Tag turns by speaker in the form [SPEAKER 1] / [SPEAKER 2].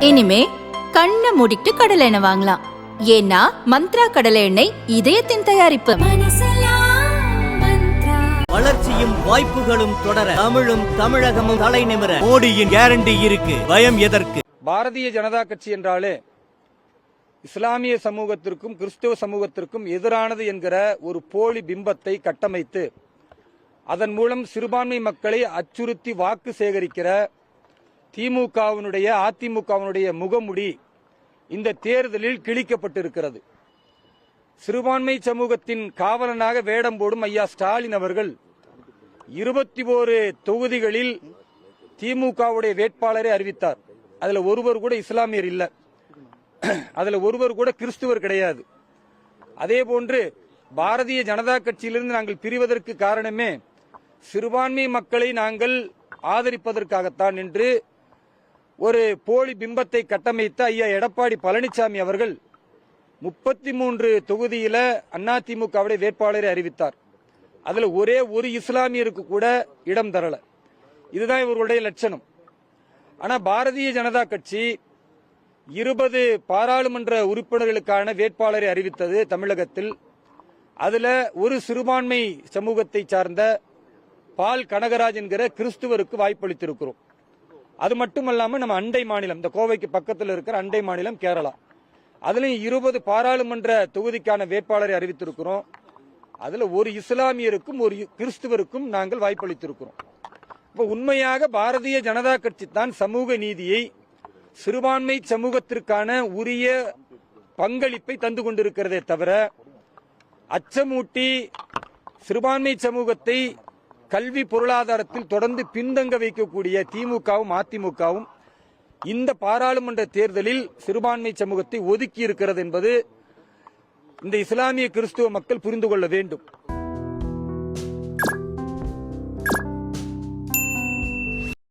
[SPEAKER 1] இனிமே கண்ணை மூடிட்டு கடலை எண்ணெய் வாங்கலாம். ஏன்னா மந்த்ரா கடலை எண்ணெய் இதயத்தின் தயாரிப்பு.
[SPEAKER 2] வளர்ச்சியும் வாய்ப்புகளும் தொடர தமிழும் தமிழகமும் தலை நிமிர மோடியின் கேரண்டி இருக்கு. பயம் எதற்கு?
[SPEAKER 3] பாரதிய ஜனதா கட்சி என்றாலே இஸ்லாமிய சமூகத்திற்கும் கிறிஸ்துவ சமூகத்திற்கும் எதிரானது என்கிற ஒரு போலி பிம்பத்தை கட்டமைத்து அதன் மூலம் சிறுபான்மை மக்களை அச்சுறுத்தி வாக்கு சேகரிக்கிற திமுகவினுடைய அதிமுகவினுடைய முகமுடி இந்த தேர்தலில் கிழிக்கப்பட்டிருக்கிறது. சிறுபான்மை சமூகத்தின் காவலனாக வேடம் போடும் ஐயா ஸ்டாலின் அவர்கள் 21 தொகுதிகளில் திமுகவுடைய வேட்பாளரை அறிவித்தார். அதுல ஒருவர் கூட இஸ்லாமியர் இல்ல, அதுல ஒருவர் கூட கிறிஸ்துவர் கிடையாது. அதே போன்று பாரதிய ஜனதா கட்சியிலிருந்து நாங்கள் பிரிவதற்கு காரணமே சிறுபான்மை மக்களை நாங்கள் ஆதரிப்பதற்காகத்தான் என்று ஒரு போலி பிம்பத்தை கட்டமைத்த ஐயா எடப்பாடி பழனிசாமி அவர்கள் 33 தொகுதியில அதிமுகவுடைய வேட்பாளரை அறிவித்தார். அதுல ஒரே ஒரு இஸ்லாமியருக்கு கூட இடம் தரல. இதுதான் இவர்களுடைய லட்சணம். ஆனா பாரதிய ஜனதா கட்சி 20 பாராளுமன்ற உறுப்பினர்களுக்கான வேட்பாளரை அறிவித்தது தமிழகத்தில். அதுல ஒரு சிறுபான்மை சமூகத்தை சார்ந்த பால் கனகராஜ் என்கிற கிறிஸ்துவருக்கு வாய்ப்பளித்திருக்கிறோம். அது மட்டுமல்லாம நம்ம அண்டை மாநிலம், இந்த கோவைக்கு பக்கத்தில் இருக்கிற அண்டை மாநிலம் கேரளா, அதுலயும் 20 பாராளுமன்ற தொகுதிக்கான வேட்பாளரை அறிவித்திருக்கிறோம். அதுல ஒரு இஸ்லாமியருக்கும் ஒரு கிறிஸ்துவருக்கும் நாங்கள் வாய்ப்பளித்திருக்கிறோம். இப்ப உண்மையாக பாரதிய ஜனதா கட்சி தான் சமூக நீதியை, சிறுபான்மை சமூகத்திற்கான உரிய பங்களிப்பை தந்து கொண்டிருக்கிறதே தவிர அச்சமூட்டி சிறுபான்மை சமூகத்தை கல்வி பொருளாதாரத்தில் தொடர்ந்து பின்தங்க வைக்கக்கூடிய திமுகவும் அதிமுகவும் இந்த பாராளுமன்ற தேர்தலில் சிறுபான்மை சமூகத்தை ஒதுக்கி இருக்கிறது என்பது இந்த இஸ்லாமிய கிறிஸ்துவ மக்கள் புரிந்து கொள்ள வேண்டும்.